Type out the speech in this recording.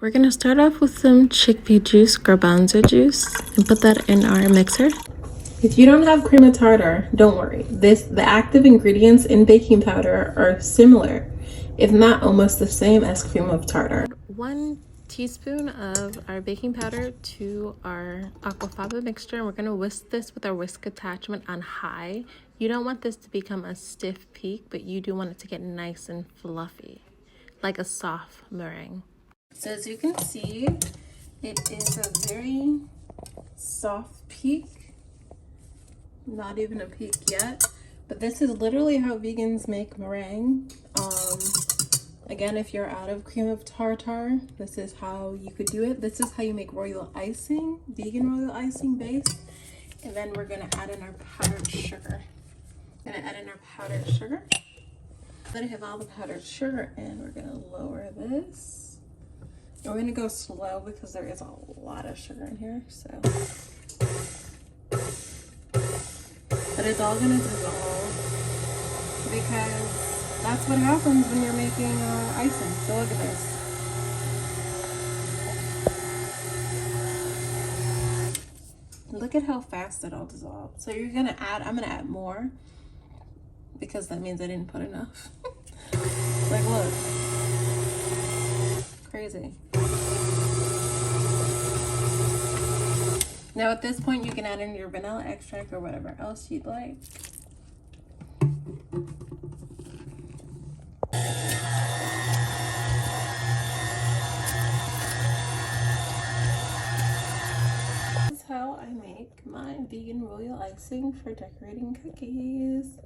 We're gonna start off with some chickpea juice, garbanzo juice, and put that in our mixer. If you don't have cream of tartar, don't worry. The active ingredients in baking powder are similar, if not almost the same as cream of tartar. 1 teaspoon of our baking powder to our aquafaba mixture, and we're gonna whisk this with our whisk attachment on high. You don't want this to become a stiff peak, but you do want it to get nice and fluffy, like a soft meringue. So as you can see, it is a very soft peak. Not even a peak yet, but this is literally how vegans make meringue. Again, if you're out of cream of tartar, this is how you could do it. This is how you make royal icing, vegan royal icing base. And then we're gonna add in our powdered sugar. Then I have all the powdered sugar in. We're gonna lower this. And we're gonna go slow because there is a lot of sugar in here, so. But it's all gonna dissolve because that's what happens when you're making icing. So look at this. Look at how fast it all dissolved. So you're gonna add, I'm gonna add more because that means I didn't put enough. Like, look. Crazy. Now at this point you can add in your vanilla extract or whatever else you'd like. This is how I make my vegan royal icing for decorating cookies.